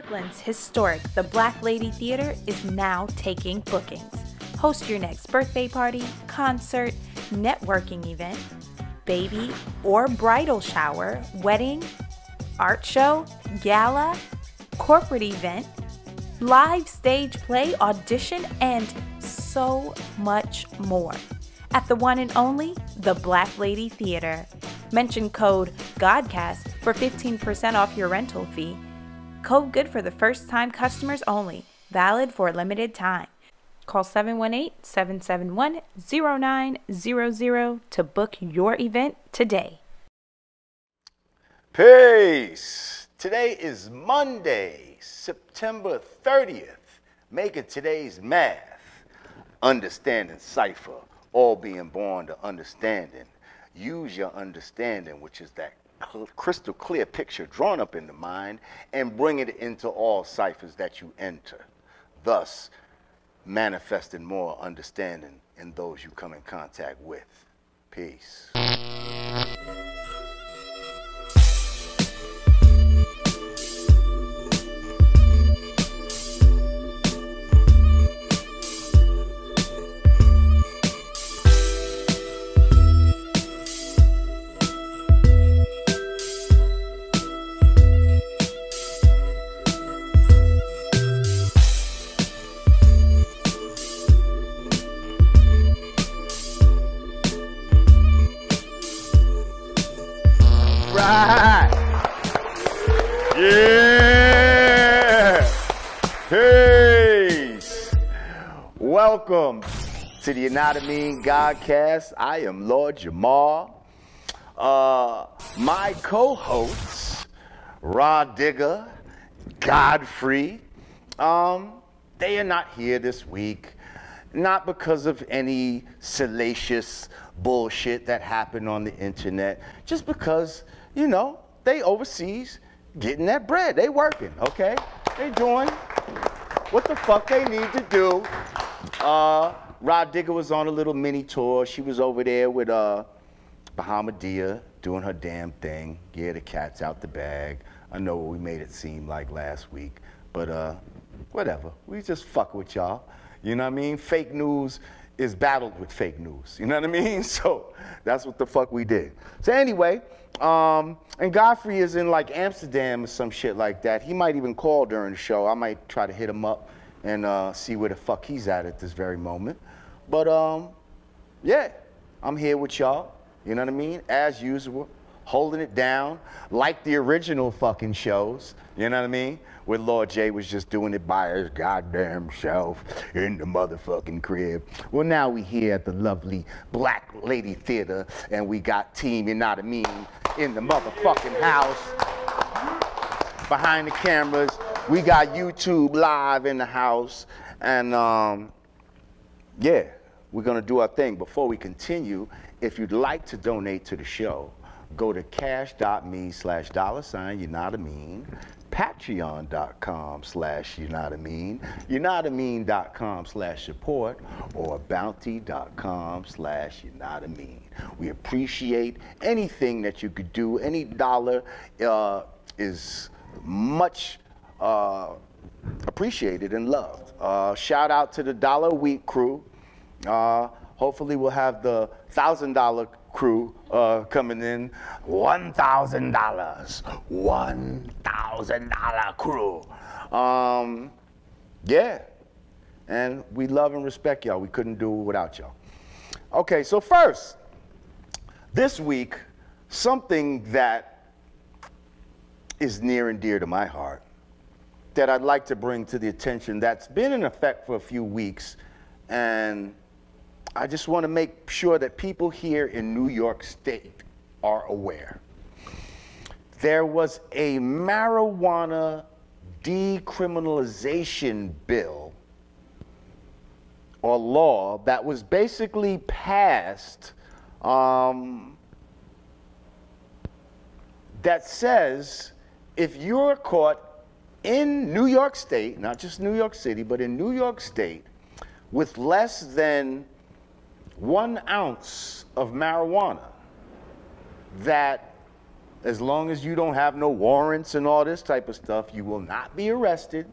Brooklyn's historic The Black Lady Theater is now taking bookings. Host your next birthday party, concert, networking event, baby or bridal shower, wedding, art show, gala, corporate event, live stage play, audition, and so much more. At the one and only The Black Lady Theater. Mention code GODCAST for 15% off your rental fee. Code good for the first-time customers only. Valid for a limited time. Call 718-771-0900 to book your event today. Peace. Today is Monday, September 30th. Making today's math. Understanding cipher. All being born to understanding. Use your understanding, which is that crystal clear picture drawn up in the mind, and bring it into all ciphers that you enter, thus manifesting more understanding in those you come in contact with. Peace. Welcome to the Yanadameen Godcast. I am Lord Jamar. My co-hosts, Rah Digga, Godfrey, they are not here this week. Not because of any salacious bullshit that happened on the internet. Just because, you know, they overseas getting that bread. They working, okay? They doing what the fuck they need to do. Rah Digga was on a little mini tour. She was over there with Bahamadia doing her damn thing. Yeah, the cat's out the bag. I know what we made it seem like last week, but whatever. We just fuck with y'all. You know what I mean? Fake news is battled with fake news. You know what I mean? So that's what the fuck we did. So anyway, and Godfrey is in like Amsterdam or some shit like that. He might even call during the show. I might try to hit him up and see where the fuck he's at this very moment. But yeah, I'm here with y'all, you know what I mean? As usual, holding it down like the original fucking shows, you know what I mean? Where Lord J was just doing it by his goddamn self in the motherfucking crib. Well, now we here at the lovely Black Lady Theater, and we got Team Yanadameen in the motherfucking house. Behind the cameras, we got YouTube live in the house, and yeah, we're gonna do our thing. Before we continue, if you'd like to donate to the show, go to cash.me/$Yanadameen, patreon.com/Yanadameen, yanadameen.com/support, or bounty.com/Yanadameen. We appreciate anything that you could do. Any dollar is much appreciated and loved. Shout out to the $1 a week crew. Hopefully we'll have the $1,000 crew coming in. $1,000. $1,000 crew. Yeah. And we love and respect y'all. We couldn't do it without y'all. Okay, so first, this week, something that is near and dear to my heart that I'd like to bring to the attention that's been in effect for a few weeks, and I just want to make sure that people here in New York State are aware. There was a marijuana decriminalization bill or law that was basically passed that says if you're caught in New York State, not just New York City, but in New York State, with less than 1 ounce of marijuana, that as long as you don't have no warrants and all this type of stuff, you will not be arrested.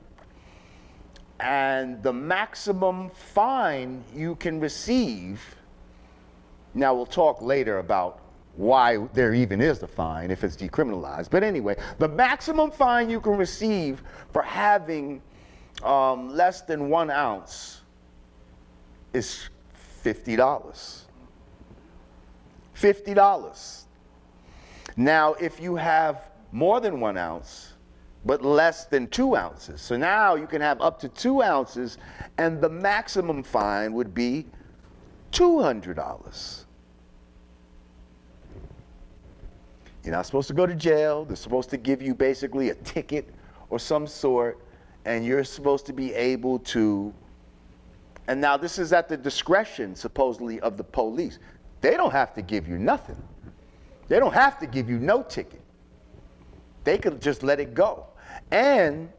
And the maximum fine you can receive, now we'll talk later about why there even is the fine if it's decriminalized. But anyway, the maximum fine you can receive for having less than 1 ounce is $50. $50. Now, if you have more than 1 ounce, but less than 2 ounces, so now you can have up to 2 ounces, and the maximum fine would be $200. You're not supposed to go to jail. They're supposed to give you basically a ticket or some sort, and you're supposed to be able to, and now this is at the discretion, supposedly, of the police. They don't have to give you nothing. They don't have to give you no ticket. They could just let it go. And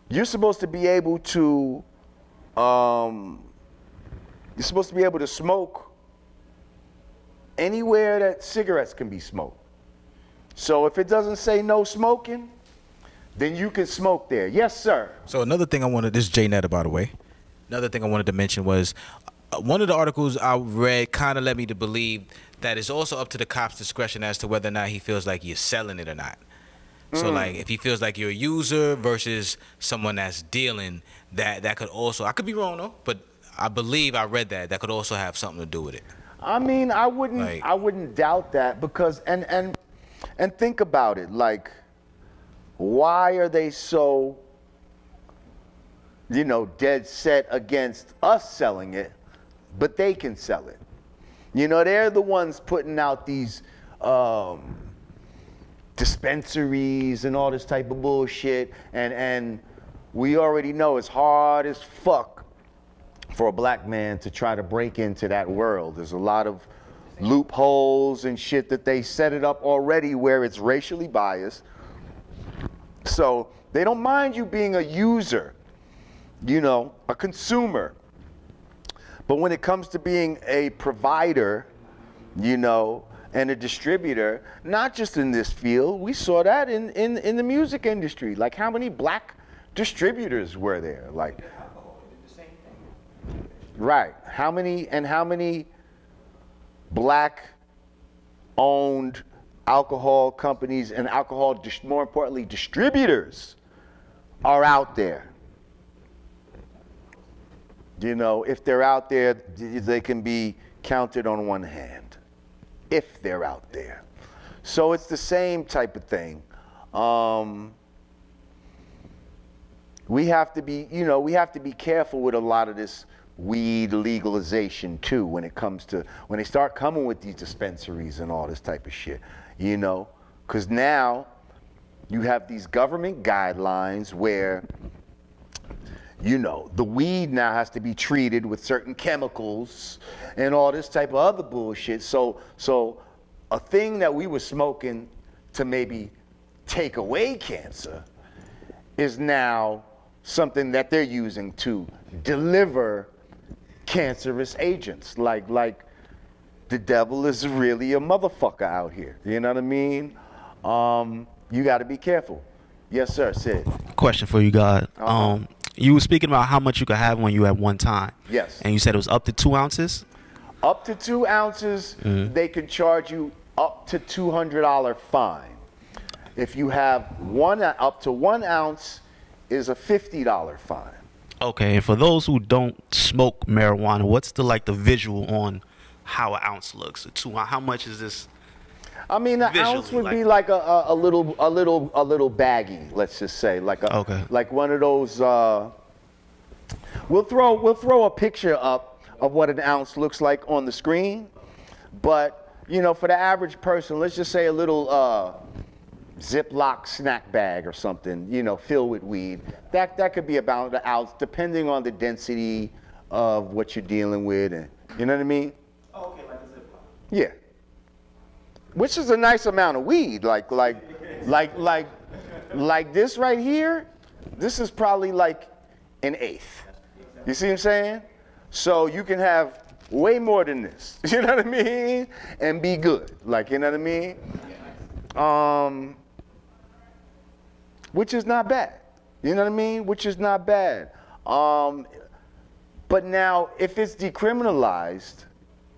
you're supposed to be able to, smoke anywhere that cigarettes can be smoked. So if it doesn't say no smoking, then you can smoke there. Yes, sir. So another thing I wanted, this is Jay Netta, by the way. Another thing I wanted to mention was one of the articles I read kind of led me to believe that it's also up to the cop's discretion as to whether or not he feels like you're selling it or not. So like if he feels like you're a user versus someone that's dealing, that could also, I could be wrong though, but I believe I read that could also have something to do with it. I mean, I wouldn't doubt that, because and think about it, like, why are they so, dead set against us selling it, but they can sell it? They're the ones putting out these dispensaries and all this type of bullshit, and we already know it's hard as fuck for a black man to try to break into that world. There's a lot of loopholes and shit that they set it up already where it's racially biased. So they don't mind you being a user, a consumer. But when it comes to being a provider, and a distributor, not just in this field, we saw that in the music industry. Like, how many black distributors were there? Like, right. How many black-owned alcohol companies and alcohol, more importantly, distributors are out there? If they're out there, they can be counted on one hand, if they're out there. So it's the same type of thing. We have to be, we have to be careful with a lot of this weed legalization too, when it comes to, when they start coming with these dispensaries and all this type of shit, because now you have these government guidelines where, the weed now has to be treated with certain chemicals and all this type of other bullshit. So a thing that we were smoking to maybe take away cancer is now something that they're using to deliver cancerous agents. Like the devil is really a motherfucker out here. You know what I mean? You got to be careful. Yes, sir. Sid. Question for you, God. You were speaking about how much you could have when you at one time. Yes. And you said it was up to 2 ounces? Up to 2 ounces, they can charge you up to $200 fine. If you have up to 1 ounce is a $50 fine. Okay, and for those who don't smoke marijuana, what's the visual on how an ounce looks? How much is this? I mean, an ounce would be like a little baggie, let's just say, like one of those. We'll throw a picture up of what an ounce looks like on the screen, but for the average person, let's just say a little Ziploc snack bag or something, filled with weed. That could be about an ounce, depending on the density of what you're dealing with, and you know what I mean? Oh, okay, like a Ziploc. Yeah. Which is a nice amount of weed, like this right here. This is probably like an eighth. You see what I'm saying? So you can have way more than this. You know what I mean? And be good. Like, you know what I mean? Which is not bad. You know what I mean? Which is not bad. But now, if it's decriminalized,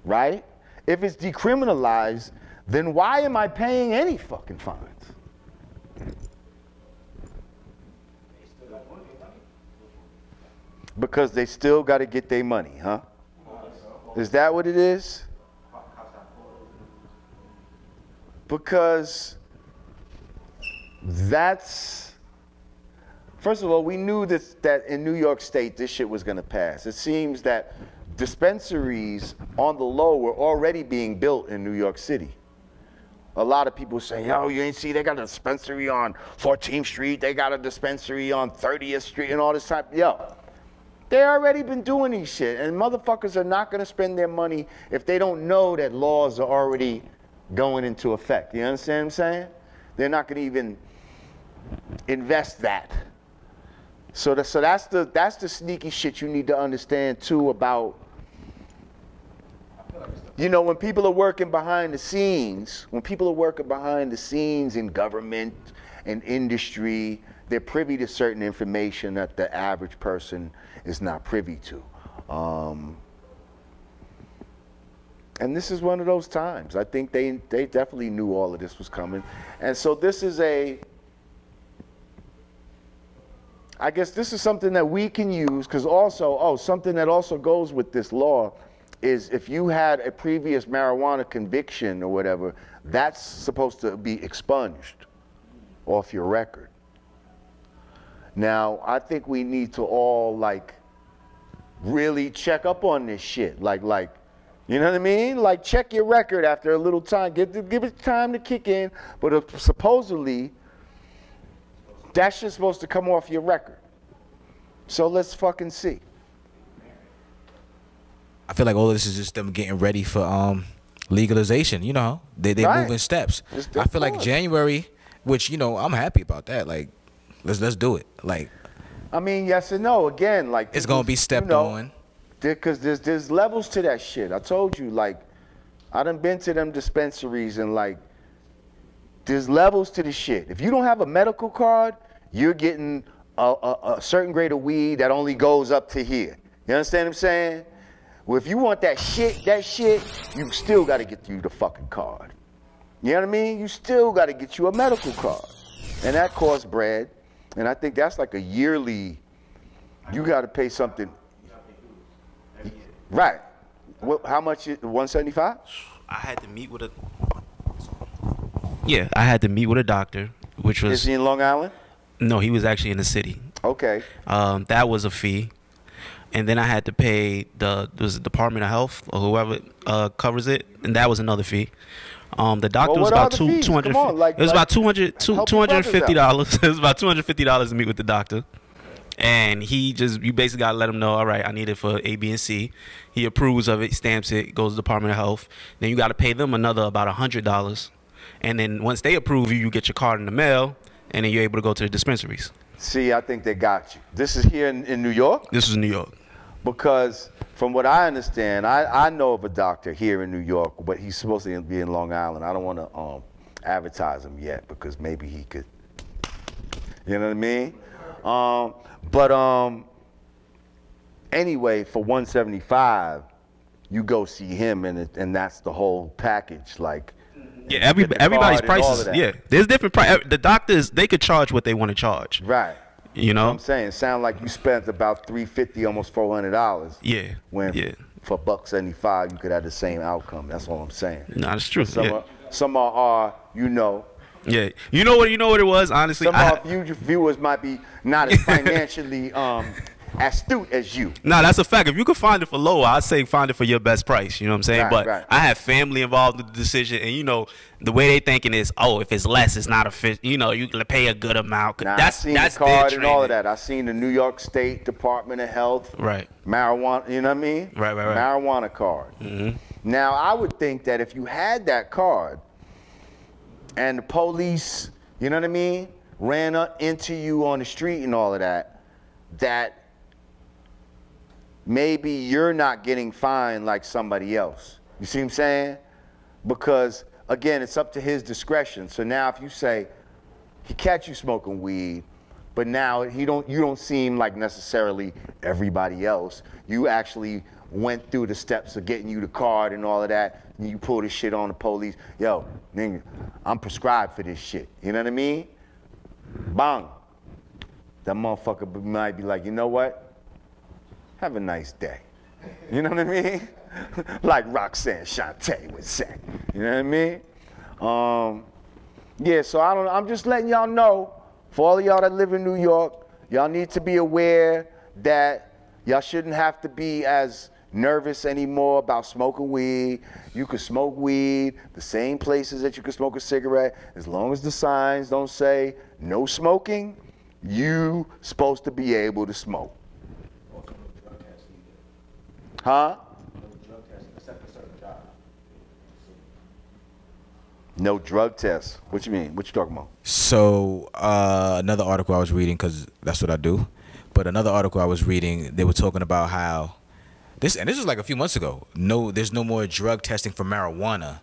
right? If it's decriminalized, then why am I paying any fucking fines? Because they still got to get their money, huh? Is that what it is? Because that's, first of all, we knew that in New York State this shit was going to pass. It seems that dispensaries on the low were already being built in New York City. A lot of people say, yo, you ain't see they got a dispensary on 14th Street, they got a dispensary on 30th Street and all this type. Yo, they already been doing these shit, and motherfuckers are not going to spend their money if they don't know that laws are already going into effect. You understand what I'm saying? They're not going to even invest that. So that's the sneaky shit you need to understand too about, you know, when people are working behind the scenes, in government and industry, they're privy to certain information that the average person is not privy to. And this is one of those times. I think they definitely knew all of this was coming. And so this is I guess this is something that we can use, because also, something that also goes with this law is if you had a previous marijuana conviction or whatever, that's supposed to be expunged off your record. Now, I think we need to all, like, really check up on this shit. Like, you know what I mean? Like, check your record after a little time. Give it time to kick in. But supposedly, that's just supposed to come off your record. So let's fucking see. I feel like all of this is just them getting ready for legalization. You know, they Right. move in steps. It's I feel like course. January, which, you know, I'm happy about that. Like, let's do it. Like, I mean, yes and no. Again, like, it's gonna be stepped on. Because there's levels to that shit. I told you, like, I done been to them dispensaries and, like, there's levels to the shit. If you don't have a medical card, you're getting a certain grade of weed that only goes up to here. You understand what I'm saying? Well, if you want that shit, you still got to get you the fucking card. You know what I mean? You still got to get you a medical card. And that costs bread. And I think that's like a yearly, you got to pay something. Right. How much is 175? I had to meet with a. Yeah, I had to meet with a doctor, which was. Is he in Long Island? No, he was actually in the city. Okay. That was a fee, and then I had to pay the Department of Health or whoever covers it, and that was another fee. The doctor was about $200. It was about $250. It was about $250 to meet with the doctor. And you basically got to let him know, all right, I need it for A, B, and C. He approves of it, stamps it, goes to the Department of Health. Then you got to pay them another about $100. And then once they approve you, you get your card in the mail, and then you're able to go to the dispensaries. See, I think they got you. This is here in New York? This is New York. Because from what I understand, I know of a doctor here in New York, but he's supposed to be in Long Island. I don't want to advertise him yet because maybe he could, you know what I mean? Anyway, for 175, you go see him, and that's the whole package. Like, yeah, everybody's prices. Yeah, there's different price. The doctors, they could charge what they want to charge. Right. You know? I'm saying, it sounds like you spent about $350, almost $400. Yeah. When for $1.75, you could have the same outcome. That's all I'm saying. No, that's true. Some are, you know. Yeah, you know what it was, honestly. Some of our viewers might be not as financially astute as you. No, that's a fact. If you could find it for lower, I'd say find it for your best price. You know what I'm saying? Right, but right. I have family involved in the decision, and you know the way they thinking is, oh, if it's less, it's not a fit. You know, you can pay a good amount. Now, that's I seen that's the card their and all of training. that. I seen the New York State Department of Health. Right. Marijuana. You know what I mean? Right. Marijuana card. Mm-hmm. Now, I would think that if you had that card, and the police, you know what I mean, ran up into you on the street and all of that, that maybe you're not getting fined like somebody else. You see what I'm saying? Because again, it's up to his discretion. So now if you say, he catch you smoking weed, but now you don't seem like necessarily everybody else. You actually went through the steps of getting you the card and all of that, and you pull this shit on the police. Yo, nigga, I'm prescribed for this shit. You know what I mean? Bang. That motherfucker might be like, you know what? Have a nice day. You know what I mean? Like Roxanne Shante would say. You know what I mean? Yeah, so I'm just letting y'all know, for all of y'all that live in New York, y'all need to be aware that y'all shouldn't have to be as nervous anymore about smoking weed. You can smoke weed the same places that you can smoke a cigarette. As long as the signs don't say no smoking, you supposed to be able to smoke. Huh? No drug test. What you mean? What you talking about? So another article I was reading, because that's what I do, but another article I was reading, they were talking about how this was like a few months ago. No, there's no more drug testing for marijuana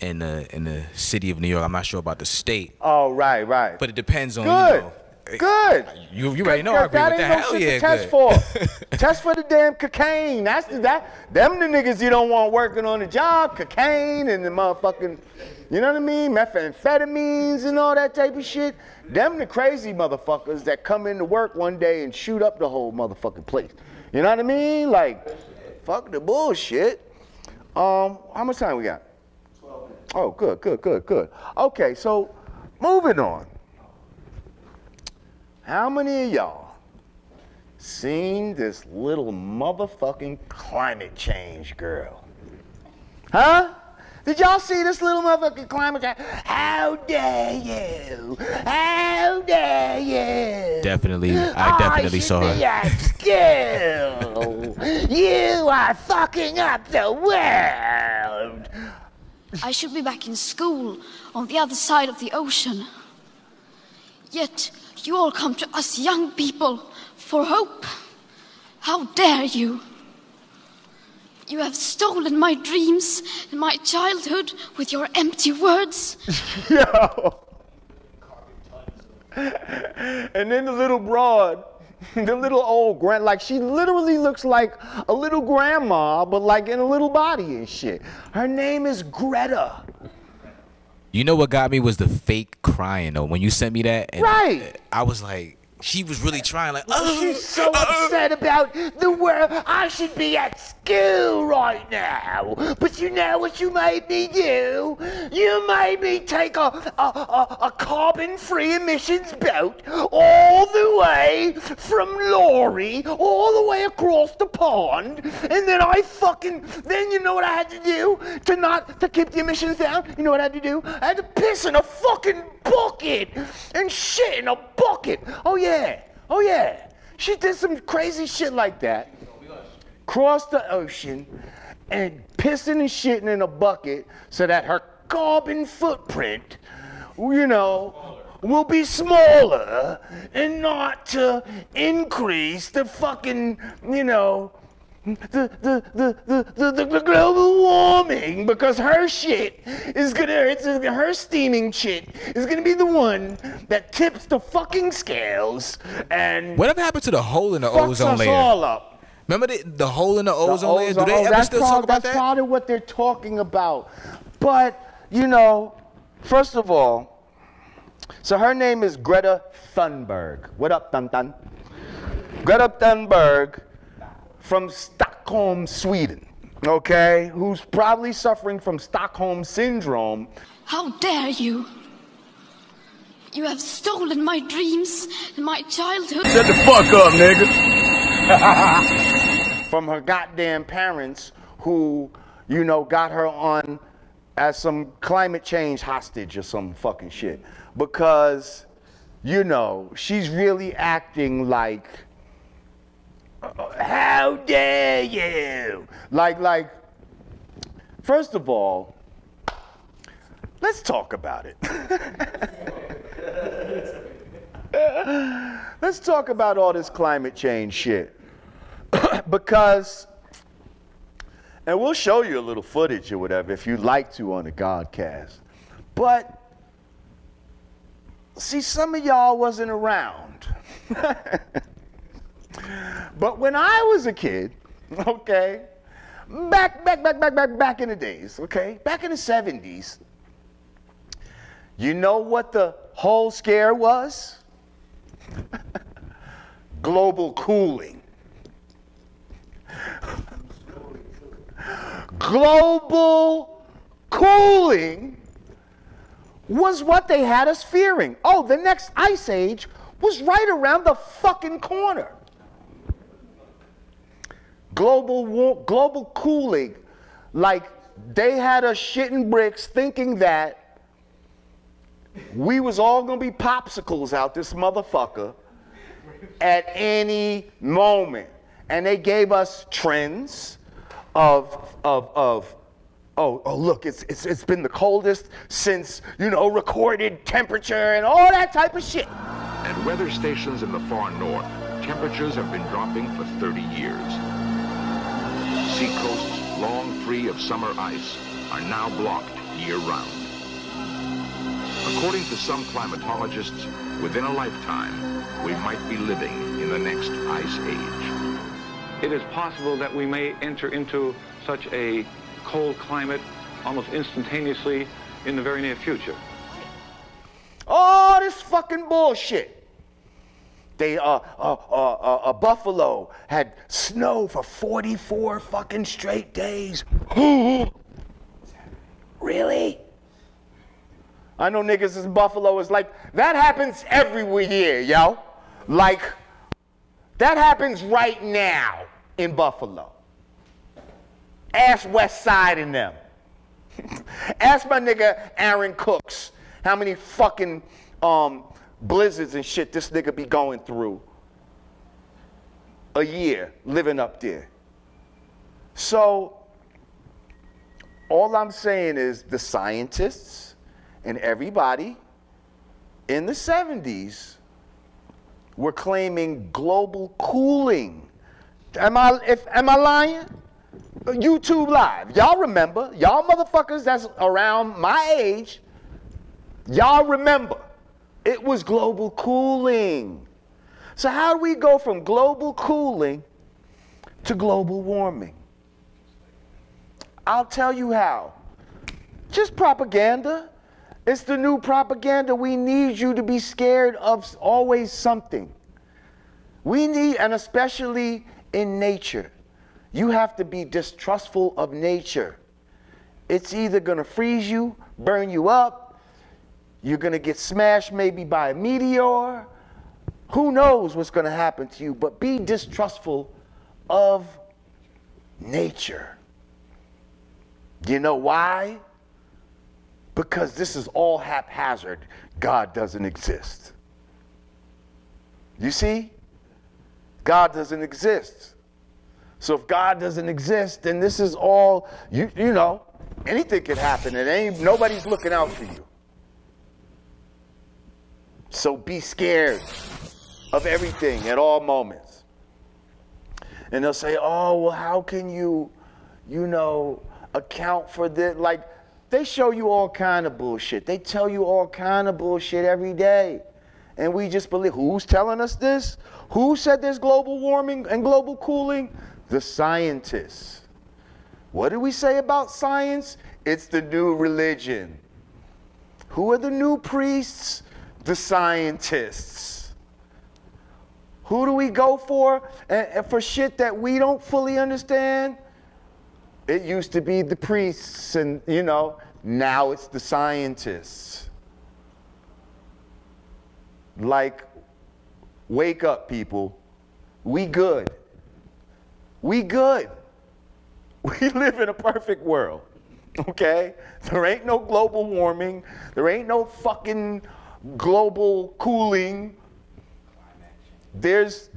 in the city of New York. I'm not sure about the state. Oh, right. But it depends on, good. You know. Good. You already know I agree with that. Hell yeah, test for. Test for the damn cocaine. Them the niggas you don't want working on the job. Cocaine and the motherfucking, you know what I mean? Methamphetamines and all that type of shit. Them the crazy motherfuckers that come into work one day and shoot up the whole motherfucking place. You know what I mean? Like, fuck the bullshit. How much time we got? 12 minutes. Oh, good. Okay, so moving on. How many of y'all seen this little motherfucking climate change girl? Huh? Did y'all see this little motherfucking climate change? How dare you? How dare you? Definitely, I definitely saw her. At school. You are fucking up the world. I should be back in school on the other side of the ocean. Yet you all come to us young people for hope. How dare you? You have stolen my dreams and my childhood with your empty words. Yo. And then the little broad, the little old like she literally looks like a little grandma, but like in a little body and shit. Her name is Greta. You know what got me was the fake crying though. When you sent me that, and right? I was like, she was really trying. Like, she's so upset about the world. I should be at school right now. But you know what you made me do? You made me take a carbon-free emissions boat all the way from Lorry, all the way across the pond, and then then you know what I had to do to keep the emissions down? You know what I had to do? I had to piss in a fucking bucket and shit in a bucket. Oh yeah. She did some crazy shit like that. Crossed the ocean and pissing and shitting in a bucket so that her carbon footprint, you know, will be smaller and not to increase the fucking, you know, the global warming, because her shit is her steaming shit is gonna be the one that tips the fucking scales and whatever happened to the hole in the ozone layer? All up. Remember the hole in the ozone layer? Do they ever still talk about that? That's part of what they're talking about. But, you know, first of all, so her name is Greta Thunberg. What up, Thun? Greta Thunberg from Stockholm, Sweden, okay? Who's probably suffering from Stockholm Syndrome. How dare you? You have stolen my dreams and my childhood. Shut the fuck up, nigga. From her goddamn parents who, you know, got her on as some climate change hostage or some fucking shit. Because, you know, she's really acting like, how dare you? Like, first of all, let's talk about it. Let's talk about all this climate change shit. Because And we'll show you a little footage or whatever if you'd like to on the Godcast. But, see, some of y'all wasn't around. But when I was a kid, okay, back in the days, okay, back in the 70s, you know what the whole scare was? Global cooling. Global cooling was what they had us fearing. Oh, the next ice age was right around the fucking corner. Global cooling, like they had us shitting bricks thinking that we was all gonna be popsicles out this motherfucker at any moment. And they gave us trends of look, it's been the coldest since, you know, recorded temperature and all that type of shit. At weather stations in the far north, temperatures have been dropping for 30 years. Seacoasts long free of summer ice are now blocked year-round. According to some climatologists, within a lifetime, we might be living in the next ice age. It is possible that we may enter into such a cold climate almost instantaneously in the very near future. Oh, this fucking bullshit. They, Buffalo had snow for 44 fucking straight days. Really? I know niggas in Buffalo is like, that happens every year, yo. Like, that happens right now in Buffalo. Ask West Side and them. Ask my nigga Aaron Cooks how many fucking blizzards and shit this nigga be going through a year living up there. So all I'm saying is the scientists and everybody in the 70s were claiming global cooling. Am I lying? YouTube Live. Y'all remember. Y'all motherfuckers that's around my age, y'all remember. It was global cooling. So how do we go from global cooling to global warming? I'll tell you how. Just propaganda. It's the new propaganda. We need you to be scared of always something. We need, and especially in nature, you have to be distrustful of nature. It's either gonna freeze you, burn you up, you're gonna get smashed maybe by a meteor. Who knows what's gonna happen to you, but be distrustful of nature. You know why? Because this is all haphazard. God doesn't exist. You see? God doesn't exist. So if God doesn't exist, then this is all, you know, anything could happen and nobody's looking out for you. So be scared of everything at all moments. And they'll say, oh, well, how can you know, account for this? Like, they show you all kind of bullshit. They tell you all kind of bullshit every day. And we just believe. Who's telling us this? Who said there's global warming and global cooling? The scientists. What do we say about science? It's the new religion. Who are the new priests? The scientists. Who do we go for? And for shit that we don't fully understand? It used to be the priests and, you know, now it's the scientists. Like, wake up, people. We good. We good. We live in a perfect world, okay? There ain't no global warming. There ain't no fucking global cooling. There's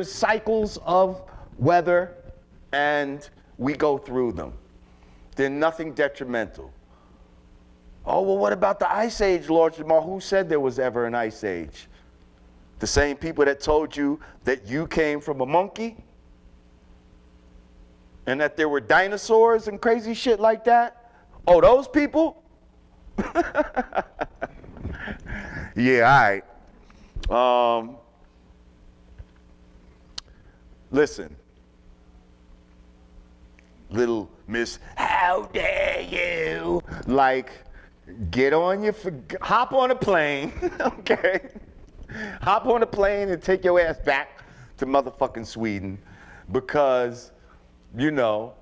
cycles of weather, and we go through them. They're nothing detrimental. Oh, well, what about the Ice Age, Lord Jamar? Who said there was ever an Ice Age? The same people that told you that you came from a monkey and that there were dinosaurs and crazy shit like that? Oh, those people? Yeah, all right. Listen. Little Miss, how dare you? Like, get on your, hop on a plane, okay? Hop on a plane and take your ass back to motherfucking Sweden because, you know,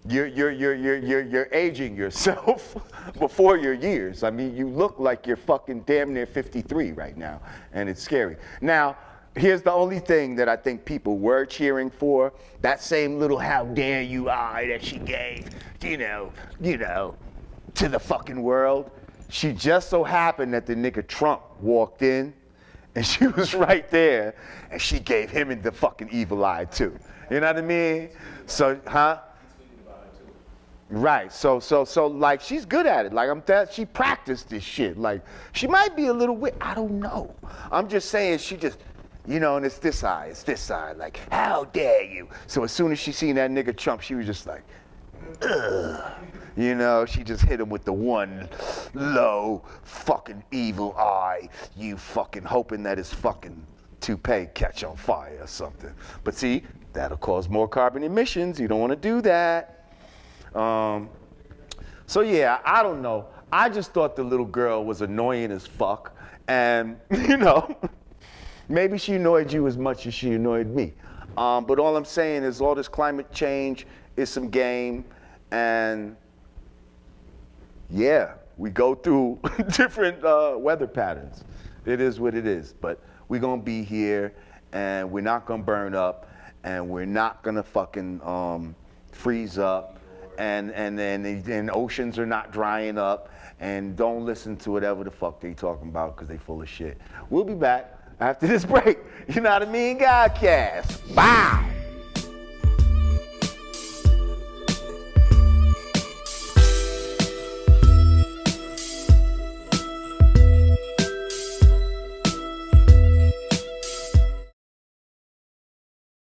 you're aging yourself before your years. I mean, you look like you're fucking damn near 53 right now, and it's scary. Now, here's the only thing that I think people were cheering for. That same little how dare you eye that she gave, you know, to the fucking world. She just so happened that the nigga Trump walked in and she was right there and she gave him the fucking evil eye too. You know what I mean? So, huh? Right, so like she's good at it. Like she practiced this shit. Like she might be a little weird. I don't know. I'm just saying she just, you know, and it's this side, like, how dare you? So as soon as she seen that nigga Trump, she was just like, ugh. You know, she just hit him with the one low fucking evil eye, you fucking hoping that his fucking toupee catch on fire or something. But see, that'll cause more carbon emissions. You don't want to do that. So yeah, I don't know. I just thought the little girl was annoying as fuck. And, you know, maybe she annoyed you as much as she annoyed me. But all I'm saying is all this climate change is some game. And yeah, we go through different weather patterns. It is what it is. But we're going to be here, and we're not going to burn up, and we're not going to fucking freeze up. And oceans are not drying up, and don't listen to whatever the fuck they talking about because they full of shit. We'll be back after this break. Yanadameen Godcast. Bye.